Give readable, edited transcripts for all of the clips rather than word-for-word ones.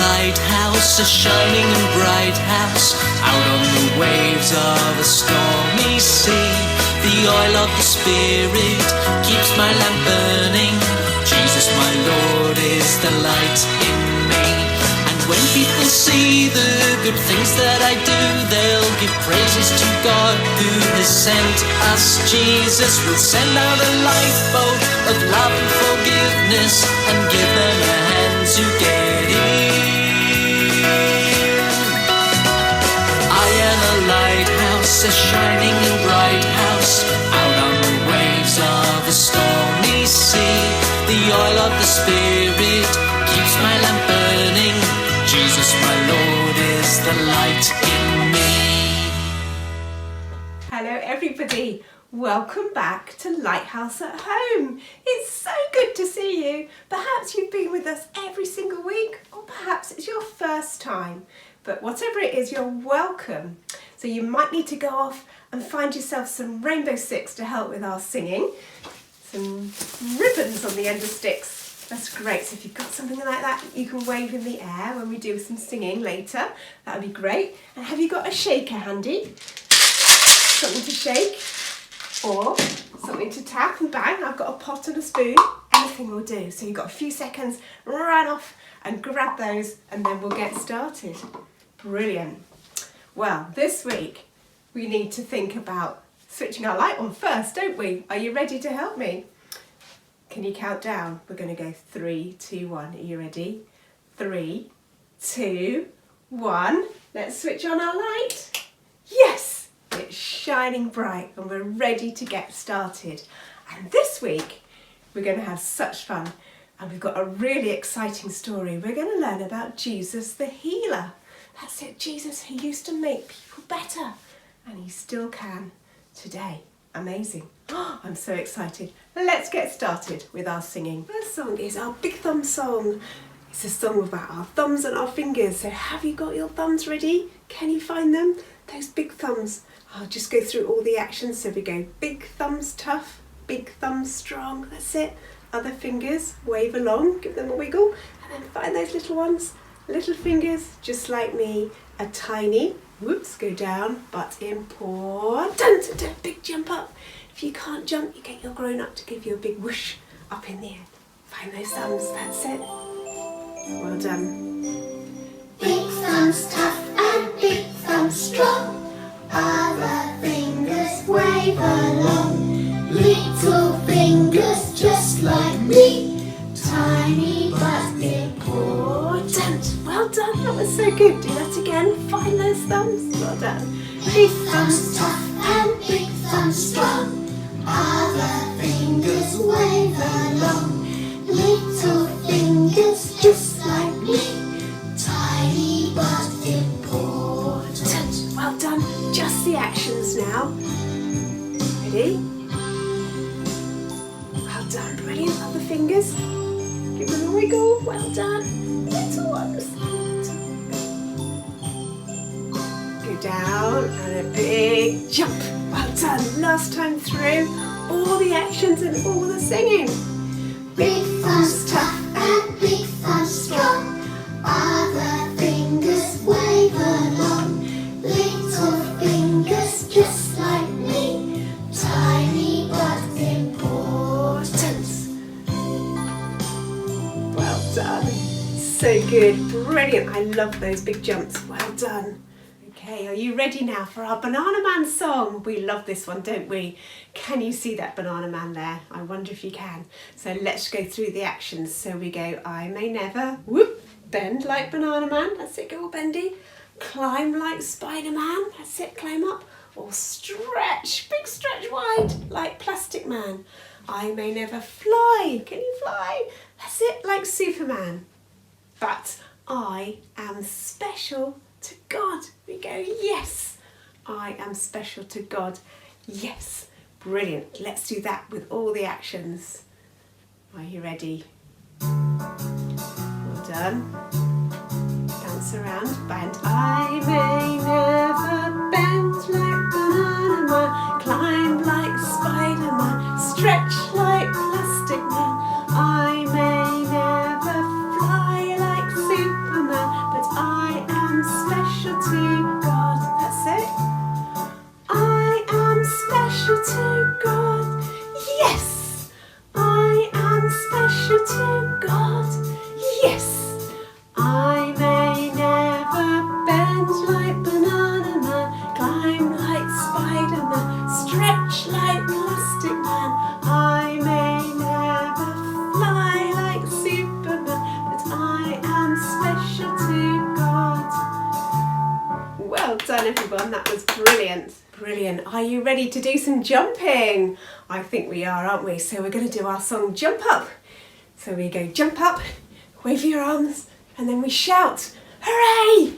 lighthouse, a shining and bright house, out on the waves of a stormy sea. The oil of the Spirit keeps my lamp burning. Jesus, my Lord, is the light in me. And when people see the good things that I do, they'll give praises to God who has sent us. Jesus will send out a lifeboat of love and forgiveness and give them a hand to get in. I am a lighthouse, a shining and bright house, out on the waves of a stormy sea. The oil of the Spirit keeps my lamp burning. Jesus, my Lord, is the light in me. Hello everybody, welcome back to Lighthouse at Home. It's so good to see you. Perhaps you've been with us every single week, or perhaps it's your first time. But whatever it is, you're welcome. So you might need to go off and find yourself some rainbow sticks to help with our singing. Some ribbons on the end of sticks. That's great. So if you've got something like that, you can wave in the air when we do some singing later. That would be great. And have you got a shaker handy? Something to shake or something to tap and bang. I've got a pot and a spoon. Anything will do. So you've got a few seconds. Run off and grab those and then we'll get started. Brilliant. Well, this week we need to think about switching our light on first, don't we? Are you ready to help me? Can you count down? We're going to go 3, 2, 1. Are you ready? 3, 2, 1. Let's switch on our light. Yes! It's shining bright and we're ready to get started. And this week we're going to have such fun and we've got a really exciting story. We're going to learn about Jesus the healer. That's it, Jesus who used to make people better and he still can today. Amazing. Oh, I'm so excited. Let's get started with our singing. First song is our Big Thumb song. It's a song about our thumbs and our fingers. So have you got your thumbs ready? Can you find them? Those big thumbs. I'll just go through all the actions. So we go big thumbs tough, big thumbs strong. That's it. Other fingers, wave along, give them a wiggle. And then find those little ones. Little fingers, just like me. A tiny, whoops, go down, but important. Do a big jump up. If you can't jump, you get your grown up to give you a big whoosh up in the air. Find those thumbs, that's it. Well done. Big thumbs tough and big thumbs strong. Other fingers wave along. Little fingers just like me. Tiny but important. Well done, that was so good. Do that again. Find those thumbs. Well done. Big thumbs tough and big thumbs strong. Other fingers wave along. Little fingers just like me. Tiny but important. Well done. Just the actions now. Ready? Well done. Brilliant. Other fingers. Give them a wiggle. Well done. Little ones. Go down and a big jump. Well done. Last time through. All the actions and all the singing. Big thumbs tough and big thumbs strong. Other fingers wave along. Little fingers just like me. Tiny but important. Well done. So good. Brilliant. I love those big jumps. Well done. Okay, are you ready now for our Banana Man song? We love this one, don't we? Can you see that Banana Man there? I wonder if you can. So let's go through the actions. So we go, I may never, whoop, bend like Banana Man. That's it, go all bendy. Climb like Spider-Man. That's it, climb up. Or stretch, big stretch wide, like Plastic Man. I may never fly. Can you fly? That's it, like Superman. But I am special to God. We go, yes, I am special to God. Yes, brilliant. Let's do that with all the actions. Are you ready? Well done. Bounce around, bend. I may never bend like Banana Man, climb like Spider-Man, stretch like Plastic Man. I may never fly like Superman, done, everyone. That was brilliant. Brilliant. Are you ready to do some jumping? I think we are, aren't we? So we're going to do our song Jump Up. So we go jump up, wave your arms, and then we shout, hooray!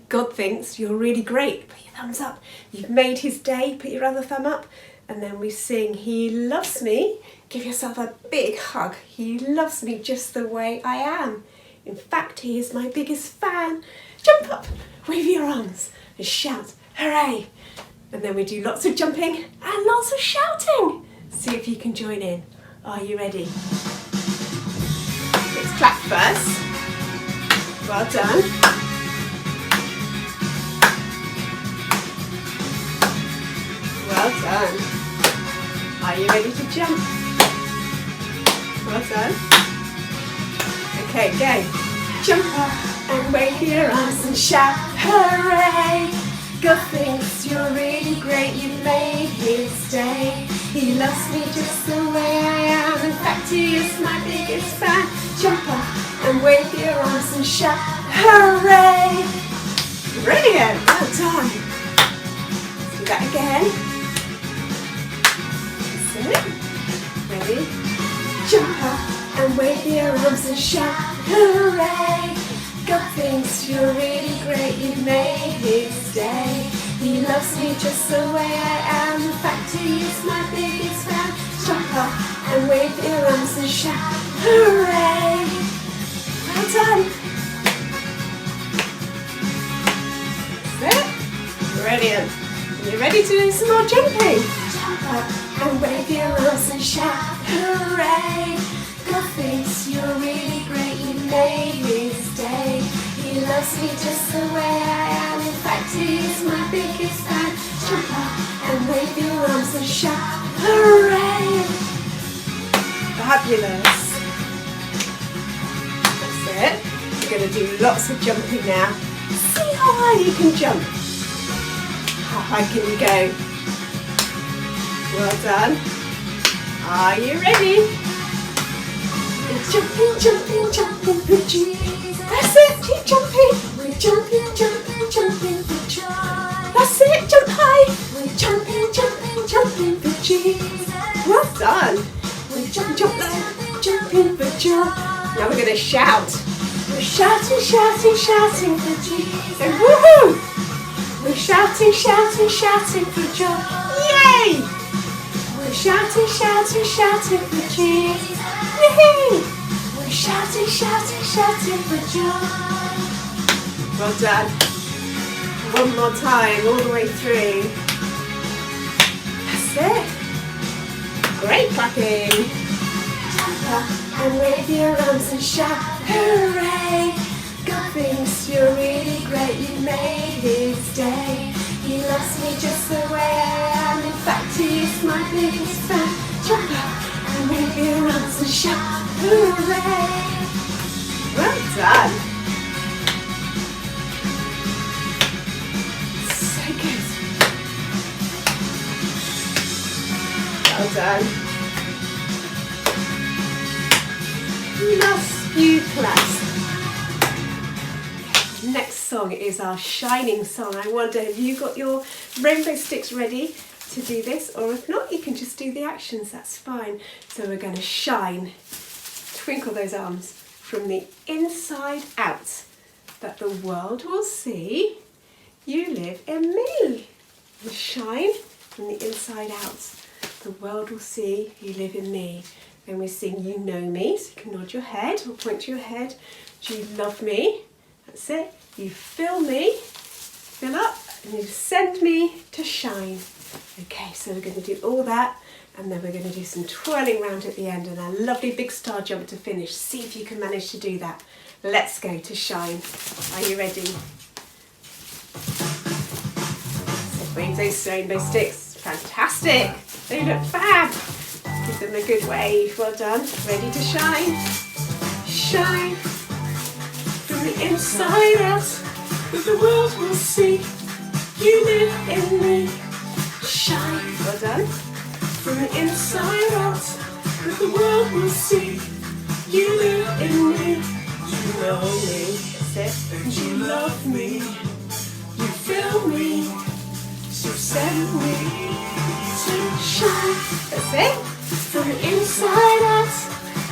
God thinks you're really great. Put your thumbs up. You've made his day. Put your other thumb up. And then we sing, he loves me. Give yourself a big hug. He loves me just the way I am. In fact, he is my biggest fan. Jump up, wave your arms, and shout, hooray! And then we do lots of jumping and lots of shouting. See if you can join in. Are you ready? Let's clap first. Well done. Well done. Are you ready to jump? Well done. Okay, go. Jump up and wave your arms and shout, hooray! God thinks you're really great, you've made his day. He loves me just the way I am. In fact, he is my biggest fan. Jump up and wave your arms and shout, hooray! Brilliant, well done. Let's do that again. That's it. Ready? Jump up and wave your arms and shout, hooray! God thinks you're really great, you've made his day. He loves me just the way I am. In fact, he is my biggest fan. Jump up and wave your arms and shout, hooray! Well done. That's it. Brilliant. Are you ready to do some more jumping? Jump up and wave your arms and shout, hooray! God thinks you're really great, you made his day. He loves me just the way I am. In fact, he is my biggest fan. Jump up and wave your arms and shout, hooray! Fabulous. That's it. We're going to do lots of jumping now. See how high you can jump. How high can you go? Well done. Are you ready? Jumping, jumping, jumping for Jesus. That's it, keep jumping. We're jumping, jumping, jumping for joy. That's it, jump high. We're jumping, jumping, jumping for Jesus. Well done. We're jump, jump there, jumping for joy. Now we're going to shout. We're shouting, shouting, shouting for Jesus. And woohoo! We're shouting, shouting, shouting for joy. Yay! We're shouting, shouting, shouting for Jesus. Yay! We're shouting, shouting, shouting for joy. Well done. One more time, all the way through. That's it. Great clapping. Jump up and wave your arms and shout, hooray! God thinks you're really great, you made his day. He loves me just the way I am. In fact, he is my biggest fan. Jump up and wave your arms and shout, hooray! Well done. So good. Well done. Last few claps. Next song is our shining song. I wonder, have you got your rainbow sticks ready to do this? Or if not, you can just do the actions, that's fine. So we're going to shine. Twinkle those arms from the inside out, that the world will see you live in me. And shine from the inside out. The world will see you live in me. Then we sing you know me, so you can nod your head or point to your head. Do you love me? That's it. You fill me, fill up, and you send me to shine. Okay, so we're going to do all that, and then we're going to do some twirling round at the end and a lovely big star jump to finish. See if you can manage to do that. Let's go to shine. Are you ready? So wave those rainbow sticks. Fantastic. They look fab. Give them a good wave. Well done. Ready to shine. Shine. From the inside out, that the world will see you live in me. Shine. Well done. From the inside out, that the world will see you live in me. You know me. That's it. And you love me. You fill me. me to shine. That's it. From the inside out,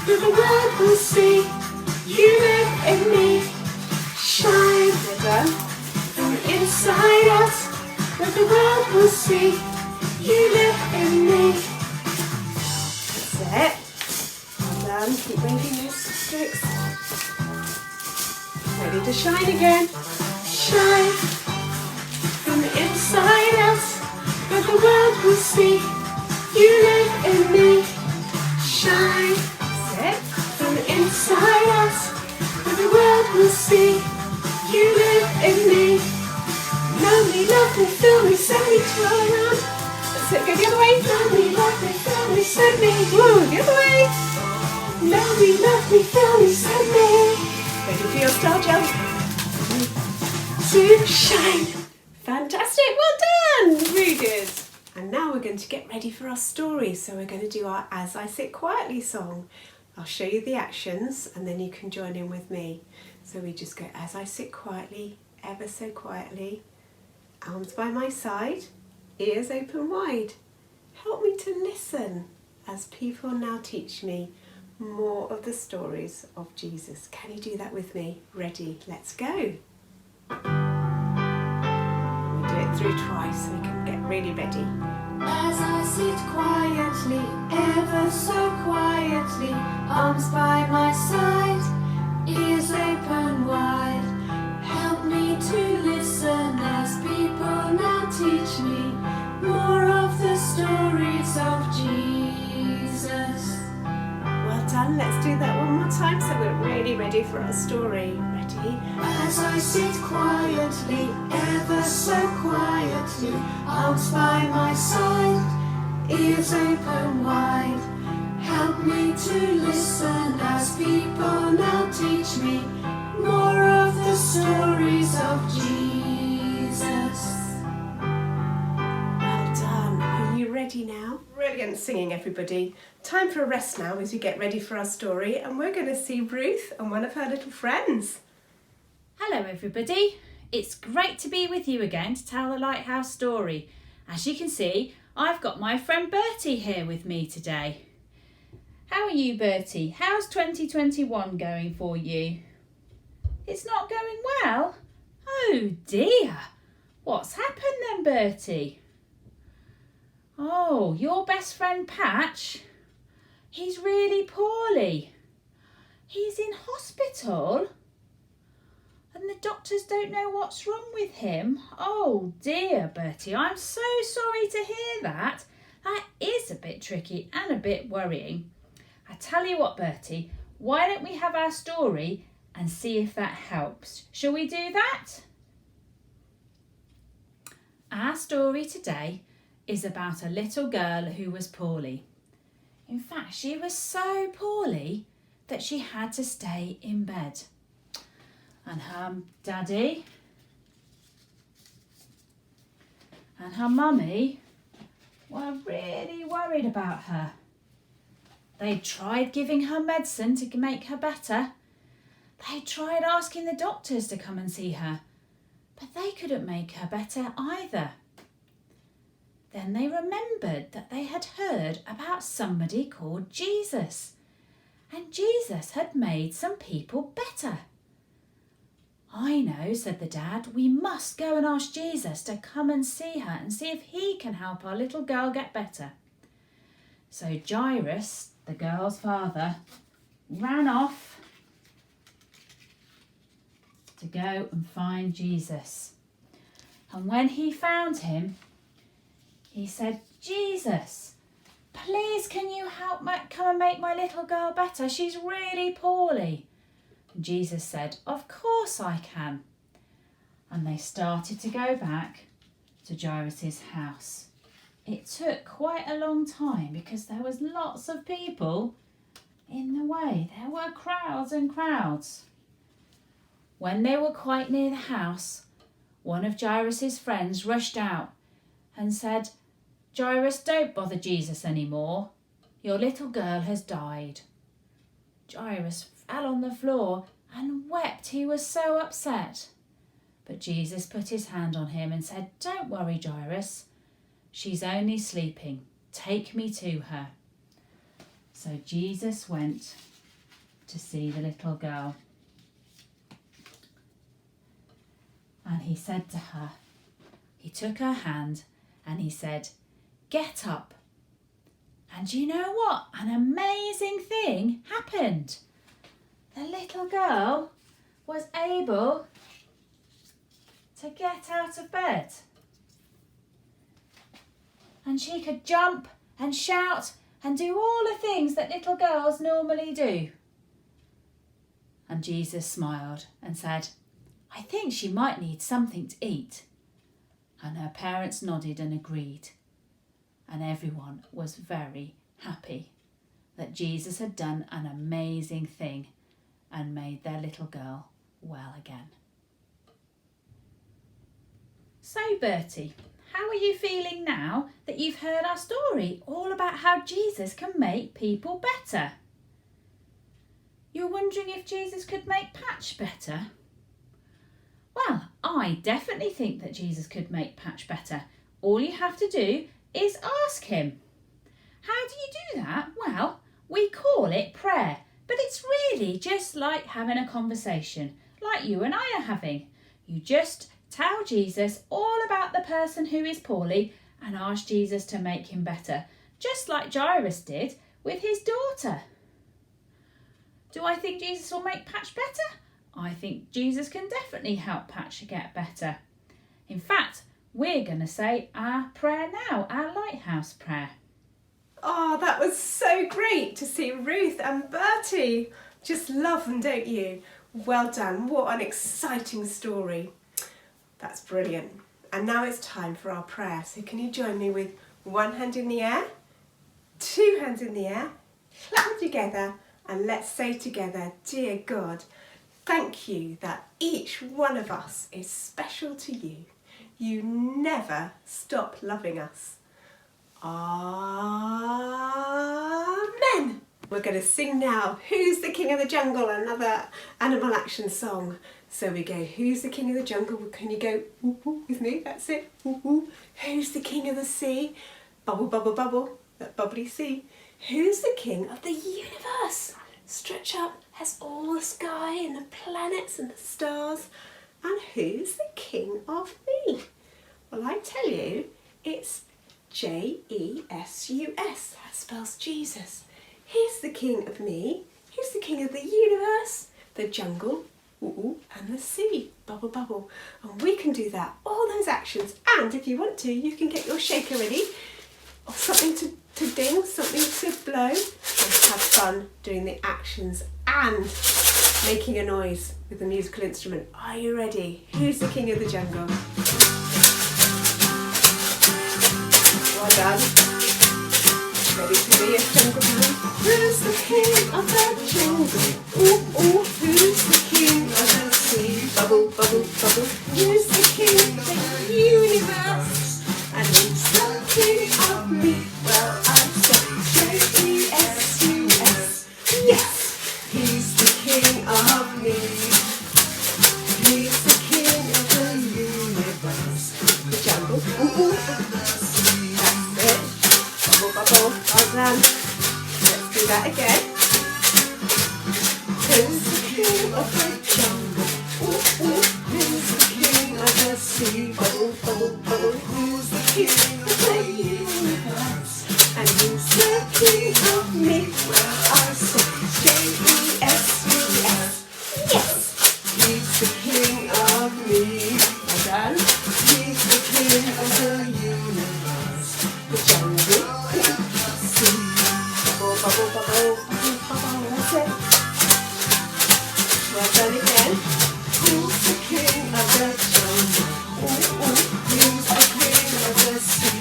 that the world will see you live in me. Shine. Well done. From the inside out, that the world will see you live in me. That's it. Well done. Keep waving those sticks. Ready to shine again. Shine. From the inside out, that the world will see you live in me. Shine. That's it. From the inside out, that the world will see you live in me. Know me, love me, feel me, send me to around. That's it. Go the other way. Know me, love me, feel me, send me. Woo, the other way. Know me, love me, feel me, send me. Ready for your star jump. To shine. Fantastic. Well done. Really good. And now we're going to get ready for our story. So we're going to do our As I Sit Quietly song. I'll show you the actions and then you can join in with me. So we just go as I sit quietly, ever so quietly, arms by my side, ears open wide. Help me to listen as people now teach me more of the stories of Jesus. Can you do that with me? Ready? Let's go. We do it through twice so we can get really ready. As I sit quietly, ever so quietly, arms by my side, ears open wide. Help me to listen as people now teach me more of the stories of Jesus. Well done. Let's do that one more time so we're really ready for our story. Ready? As I sit quietly, ever so quietly, arms by my side, ears open wide. Help me to listen as people now teach me more of the stories of Jesus. Well done. Are you ready now? Brilliant singing, everybody. Time for a rest now as we get ready for our story, and we're going to see Ruth and one of her little friends. Hello everybody, it's great to be with you again to tell the Lighthouse story. As you can see, I've got my friend Bertie here with me today. How are you, Bertie? How's 2021 going for you? It's not going well? Oh dear, what's happened then, Bertie? Oh, your best friend Patch? He's really poorly. He's in hospital? And the doctors don't know what's wrong with him. Oh dear, Bertie, I'm so sorry to hear that. That is a bit tricky and a bit worrying. I tell you what, Bertie, why don't we have our story and see if that helps? Shall we do that? Our story today is about a little girl who was poorly. In fact, she was so poorly that she had to stay in bed. And her daddy and her mummy were really worried about her. They tried giving her medicine to make her better. They tried asking the doctors to come and see her, but they couldn't make her better either. Then they remembered that they had heard about somebody called Jesus, and Jesus had made some people better. I know, said the dad, we must go and ask Jesus to come and see her and see if he can help our little girl get better. So Jairus, the girl's father, ran off to go and find Jesus. And when he found him, he said, Jesus, please can you help come and make my little girl better? She's really poorly. And Jesus said, of course I can. And they started to go back to Jairus' house. It took quite a long time because there was lots of people in the way. There were crowds and crowds. When they were quite near the house, one of Jairus' friends rushed out and said, Jairus, don't bother Jesus anymore. Your little girl has died. Jairus fell on the floor and wept. He was so upset. But Jesus put his hand on him and said, don't worry, Jairus. She's only sleeping. Take me to her." So Jesus went to see the little girl. And he said to her, he took her hand and he said, "Get up." And you know what? An amazing thing happened. The little girl was able to get out of bed. And she could jump and shout and do all the things that little girls normally do. And Jesus smiled and said, "I think she might need something to eat." And her parents nodded and agreed. And everyone was very happy that Jesus had done an amazing thing and made their little girl well again. So Bertie, how are you feeling now that you've heard our story all about how Jesus can make people better? You're wondering if Jesus could make Patch better? Well, I definitely think that Jesus could make Patch better. All you have to do is ask him. How do you do that? Well, we call it prayer, but it's really just like having a conversation, like you and I are having. You just tell Jesus all about the person who is poorly and ask Jesus to make him better, just like Jairus did with his daughter. Do I think Jesus will make Patch better? I think Jesus can definitely help Patch get better. In fact, we're going to say our prayer now, our Lighthouse prayer. Oh, that was so great to see Ruth and Bertie. Just love them, don't you? Well done. What an exciting story. That's brilliant. And now it's time for our prayer. So can you join me with one hand in the air, two hands in the air, clap them together, and let's say together, "Dear God, thank you that each one of us is special to you. You never stop loving us. Amen." We're going to sing now, "Who's the King of the Jungle?" another animal action song. So we go, "Who's the King of the Jungle?" Can you go ooh, ooh, with me? That's it. Ooh, ooh. "Who's the King of the Sea?" Bubble, bubble, bubble. That bubbly sea. "Who's the King of the Universe?" Stretch up, has all the sky and the planets and the stars. "And who's the King of me?" Well, I tell you, it's Jesus. That spells Jesus. He's the King of me. He's the King of the universe, the jungle, ooh, and the sea, bubble, bubble. And we can do that, all those actions. And if you want to, you can get your shaker ready, or something to ding, something to blow, and have fun doing the actions and making a noise with the musical instrument. Are you ready? Who's the King of the jungle? Well done. Ready to be a jungle man? Who's the King of the jungle? Ooh, ooh, who's the King of the sea? Bubble, bubble, bubble. Who's the King of the universe? And who's the King of me? Well, I say Jesus. Yes, he's the King of me. He's the King of the universe. The jungle, ooh, ooh. Bubble, well done. Let's do that again. Who's the King of the jungle? Ooh, ooh. Who's the King of the sea? Bubble, bubble, bubble. Who's the King of the universe? And who's the King of me? Well, I say Jesus. Yes, he's the King of me. Well done. He's the King of the universe. The jungle. Bubble, bubble, bubble, bubble, that's it. Well done again. Who's the King of the jungle? Ooh, ooh. Who's the King of the sea?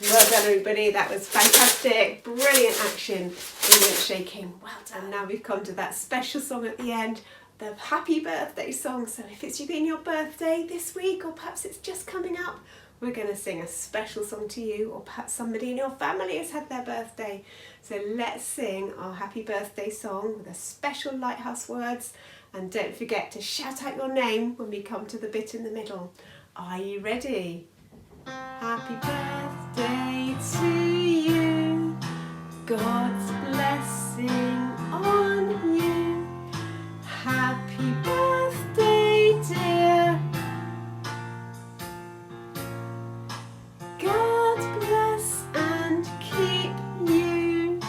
Well done, everybody. That was fantastic. Brilliant action. Brilliant shaking. Well done. Now we've come to that special song at the end, the happy birthday song. So if it's been your birthday this week, or perhaps it's just coming up, we're going to sing a special song to you, or perhaps somebody in your family has had their birthday. So let's sing our happy birthday song with a special Lighthouse words. And don't forget to shout out your name when we come to the bit in the middle. Are you ready? Happy birthday to you, God's blessing on you. Happy birthday, dear. God bless and keep you.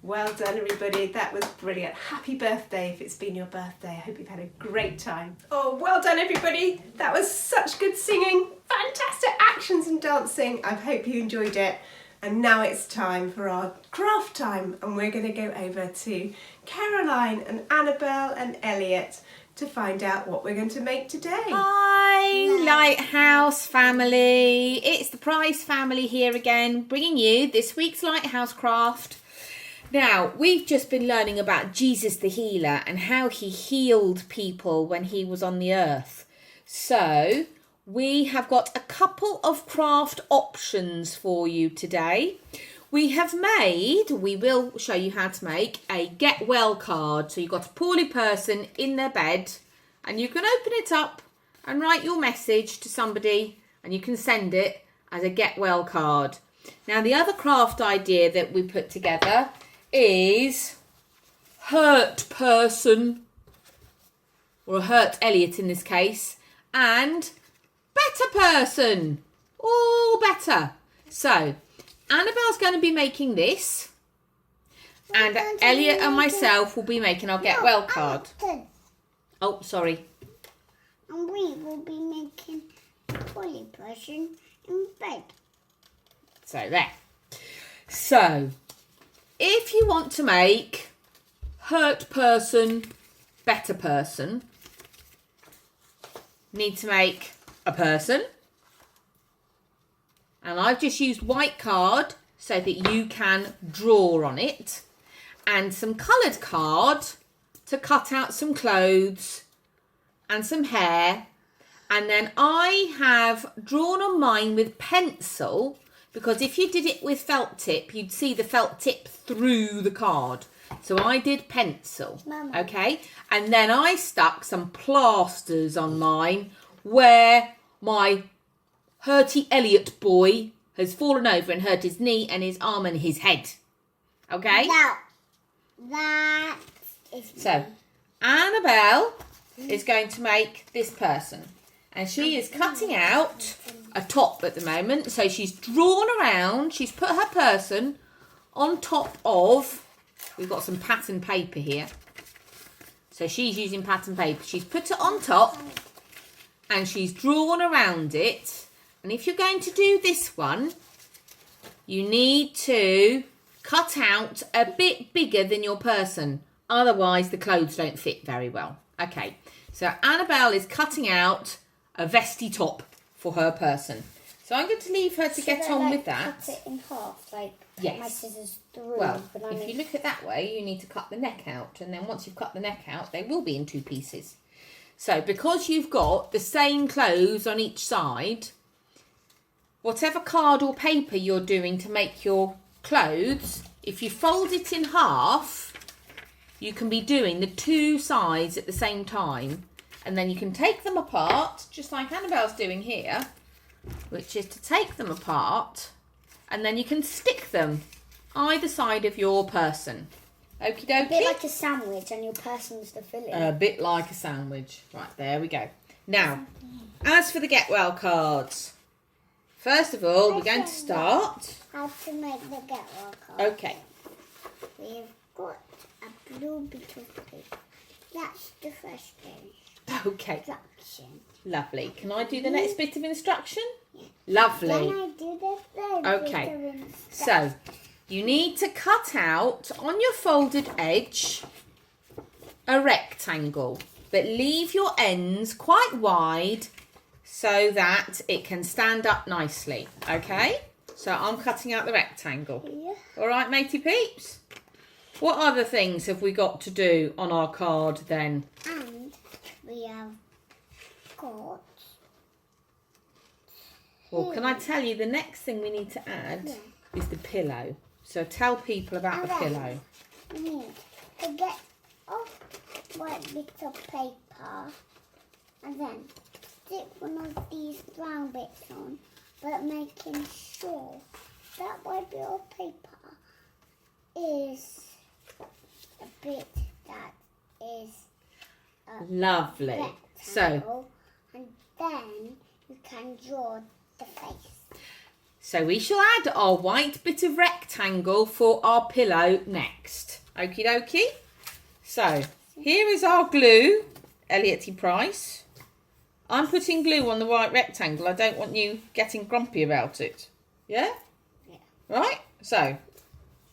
Well done, everybody. That was brilliant. Happy birthday if it's been your birthday. I hope you've had a great time. Oh, well done, everybody. That was such good singing. Fantastic actions and dancing. I hope you enjoyed it. And now it's time for our craft time. And we're going to go over to Caroline and Annabelle and Elliot to find out what we're going to make today. Hi, Lighthouse family. It's the Price family here again, bringing you this week's Lighthouse craft. Now, we've just been learning about Jesus the healer and how he healed people when he was on the earth. So, we have got a couple of craft options for you today. We will show you how to make a get well card. So you've got a poorly person in their bed and you can open it up and write your message to somebody and you can send it as a get well card. Now, the other craft idea that we put together is hurt person, or hurt Elliot in this case, and better person, all better. So Annabelle's going to be making this, and Elliot and myself will be making our get well card. Oh, sorry. And we will be making poorly person in bed. So there. So if you want to make hurt person, better person, need to make a person. And I've just used white card so that you can draw on it. And some coloured card to cut out some clothes and some hair. And then I have drawn on mine with pencil, because if you did it with felt tip, you'd see the felt tip through the card. So I did pencil, Mama. okay? And then I stuck some plasters on mine where my hurty Elliot boy has fallen over and hurt his knee and his arm and his head. Okay? Now, that is... So, Annabelle is going to make this person. And she is cutting out a top at the moment. So she's drawn around. She's put her person on top of... We've got some pattern paper here. So she's using pattern paper. She's put it on top. And she's drawn around it. And if you're going to do this one, you need to cut out a bit bigger than your person. Otherwise, the clothes don't fit very well. Okay, so Annabelle is cutting out a vesty top for her person. So I'm going to leave her to get on with that. Cut it in half, like Yes. my scissors through. Well, but if you look at that way, you need to cut the neck out. And then once you've cut the neck out, they will be in two pieces. So because you've got the same clothes on each side, whatever card or paper you're doing to make your clothes, if you fold it in half, you can be doing the two sides at the same time. And then you can take them apart, just like Annabelle's doing here, which is to take them apart, and then you can stick them either side of your person. Okie dokie. a bit like a sandwich, and your person's the filling. A bit like a sandwich. Right, there we go. Now, as for the get well cards, first of all, we're going to start. How to make the get well card. Okay. We've got a blue bit of paper. That's the first thing. Okay. Instruction. Lovely. Can I do the next bit of instruction? Yeah. Lovely. Then I do the third Okay. bit of instruction. So, you need to cut out on your folded edge a rectangle, but leave your ends quite wide so that it can stand up nicely. Okay? So I'm cutting out the rectangle. Yeah. All right, matey peeps? What other things have we got to do on our card then? And we have got... Well, can I tell you the next thing we need to add is the pillow. So tell people about the pillow. We need to get off one bit of paper and then stick one of these brown bits on, but making sure that one bit of paper is a bit that is Lovely. So, rectangle, and then you can draw the face. so we shall add our white bit of rectangle for our pillow next. Okie dokie. So, here is our glue, Elliot T. Price. I'm putting glue on the white rectangle. I don't want you getting grumpy about it. Yeah? Yeah. Right? So,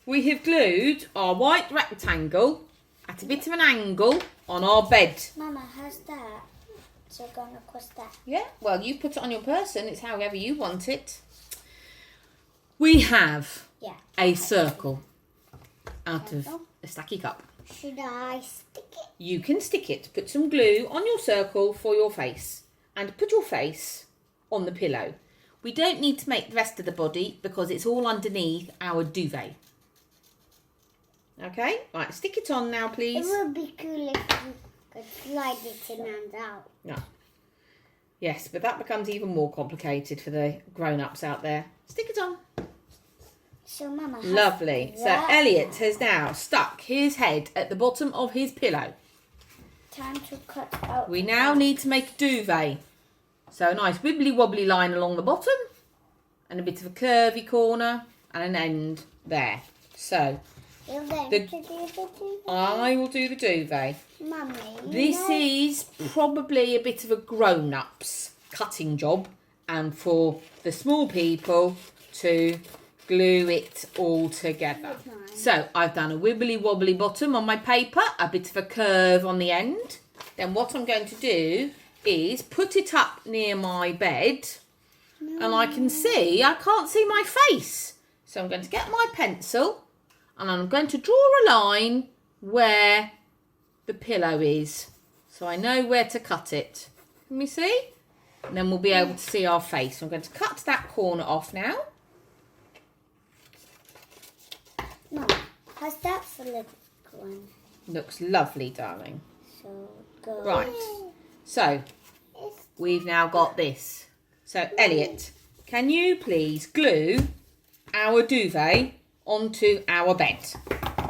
we have glued our white rectangle at a bit of an angle on our bed. Mama, how's that? So we're going across that. Yeah, well, you put it on your person. It's however you want it. We have Yeah. a circle out of a stacky cup. Should I stick it? You can stick it. Put some glue on your circle for your face and put your face on the pillow. We don't need to make the rest of the body because it's all underneath our duvet. Okay, right, stick it on now, It please. would be cool if you could slide it in and out. No. Yes, but that becomes even more complicated for the grown-ups out there. Stick it on. So Mama, how's Lovely. So that? Elliot has now stuck his head at the bottom of his pillow. Time to cut out. We now need to make a duvet. So a nice wibbly wobbly line along the bottom and a bit of a curvy corner and an end there. So You're going the- to do the duvet? I will do the duvet. Mummy, This is probably a bit of a grown-up's cutting job, and for the small people to glue it all together. So I've done a wibbly wobbly bottom on my paper, a bit of a curve on the end. Then what I'm going to do is put it up near my bed, and I can't see my face. So I'm going to get my pencil and I'm going to draw a line where the pillow is, so I know where to cut it. Let me see. And then we'll be able to see our face. I'm going to cut that corner off now. Mama, how's that for the one? Looks lovely, darling. So go. Right. So we've now got this. So Elliot, can you please glue our duvet onto our bed?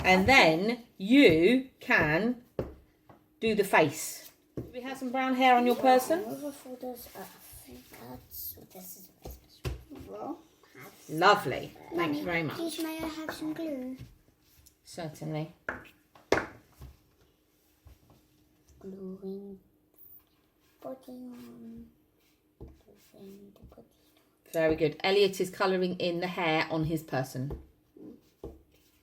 And then you can do the face. Do we have some brown hair on your person? Over photos. I think that's what this is. Well, Lovely. Thank you very much. please may I have some glue? Certainly. Gluing body on. Gluing the body. Very good. Elliot is colouring in the hair on his person.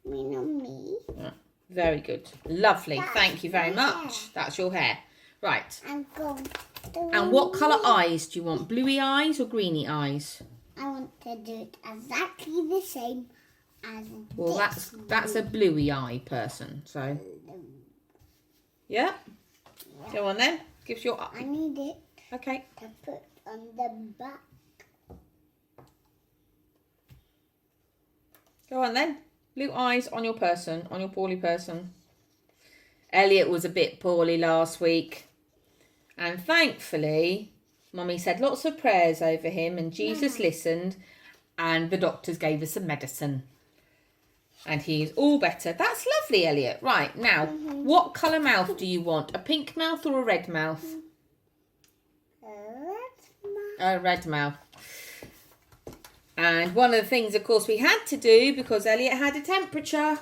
Me. Yeah, very good. Lovely. Thank you very much. That's your hair. Right. I'm going to. And what colour eyes do you want? Bluey eyes or greeny eyes? I want to do it exactly the same as Well, this. that's a bluey eye person. So, yeah. Go on then. Gives your I need it okay. to put on the back. Go on then. Blue eyes on your person, on your poorly person. Elliot was a bit poorly last week, and thankfully, Mummy said lots of prayers over him, and Jesus listened, and the doctors gave us some medicine. And he's all better. That's lovely, Elliot. Right, now, what colour mouth do you want? A pink mouth or a red mouth? A red mouth. And one of the things, of course, we had to do, because Elliot had a temperature,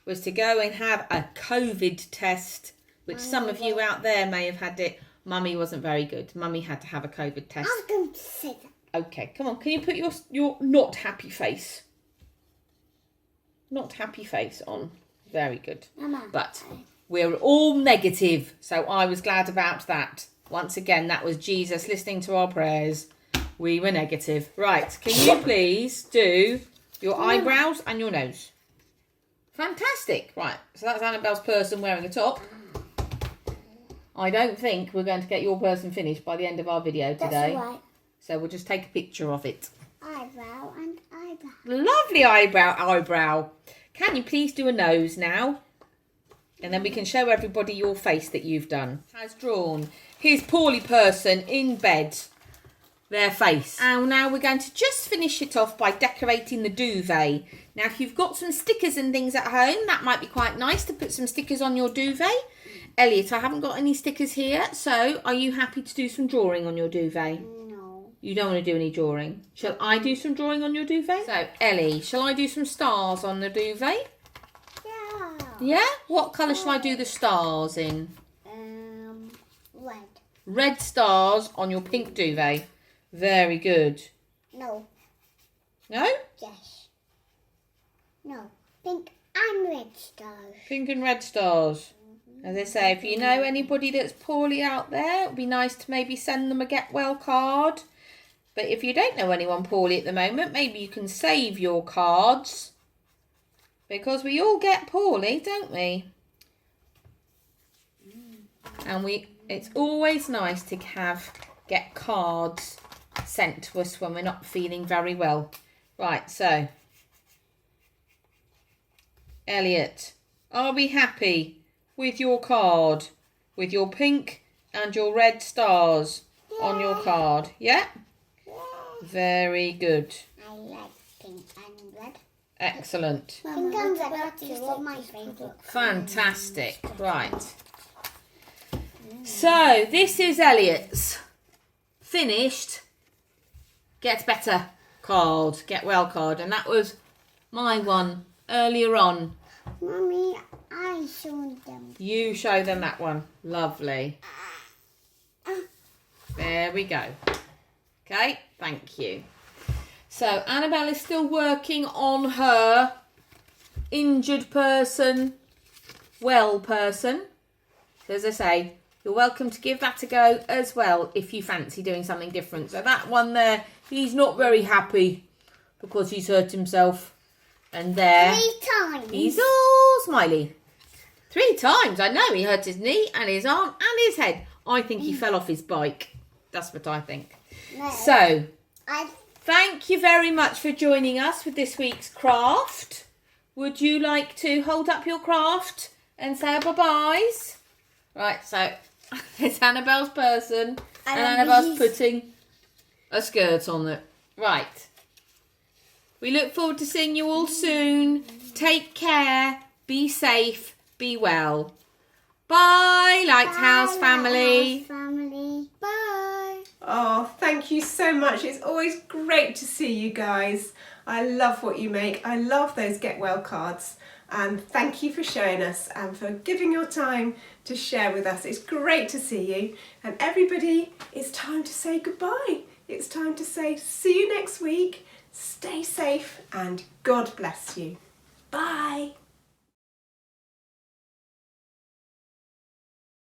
was to go and have a COVID test, which some of you out there may have had it. Mummy wasn't very good. Mummy had to have a COVID test. I was going to say that. Okay, come on. Can you put your not happy face? Not happy face on. Very good. Mama. But we're all negative, so I was glad about that. Once again, that was Jesus listening to our prayers We were negative. Right, can you please do your eyebrows and your nose? Fantastic. Right, so that's Annabelle's person wearing a top. I don't think we're going to get your person finished by the end of our video today. That's right. So we'll just take a picture of it. Eyebrow and eyebrow. Lovely eyebrow. Can you please do a nose now? And then we can show everybody your face that you've done. Has drawn his poorly person in bed. Their face. And now we're going to just finish it off by decorating the duvet. Now, if you've got some stickers and things at home, that might be quite nice to put some stickers on your duvet. Elliot, I haven't got any stickers here, so are you happy to do some drawing on your duvet? No. You don't want to do any drawing. Shall I do some drawing on your duvet? So, Ellie, shall I do some stars on the duvet? Yeah. Yeah? What colour shall I do the stars in? Red. Red stars on your pink duvet. Very good. No. No? Yes. No. Pink and red stars. Pink and red stars. As I say, if you know anybody that's poorly out there, it would be nice to maybe send them a get well card. But if you don't know anyone poorly at the moment, maybe you can save your cards. Because we all get poorly, don't we? And it's always nice to get cards sent to us when we're not feeling very well. Right, so Elliot, are we happy with your card? With your pink and your red stars on your card? Yeah? Very good. I like pink and red. Excellent. Pink and red are two of my favourite. Fantastic. Right. So, this is Elliot's finished Get Better card, Get Well card. And that was my one earlier on. Mummy, I showed them. You show them that one. Lovely. There we go. Okay, thank you. So, Annabelle is still working on her injured person, well person. So, as I say, you're welcome to give that a go as well if you fancy doing something different. So that one there, he's not very happy because he's hurt himself. And there, 3 times. he's all smiley. 3 times, I know. He hurt his knee and his arm and his head. I think he fell off his bike. That's what I think. No, So, I thank you very much for joining us with this week's craft. Would you like to hold up your craft and say bye-byes? Right, so it's Annabelle's person and Annabelle's putting a skirt on it. Right. We look forward to seeing you all soon. Take care. Be safe. Be well. Bye, Lighthouse family. family. Bye. Oh, thank you so much. It's always great to see you guys. I love what you make. I love those Get Well cards. And thank you for showing us and for giving your time to share with us. It's great to see you. And everybody, it's time to say goodbye. It's time to say see you next week. Stay safe and God bless you. Bye.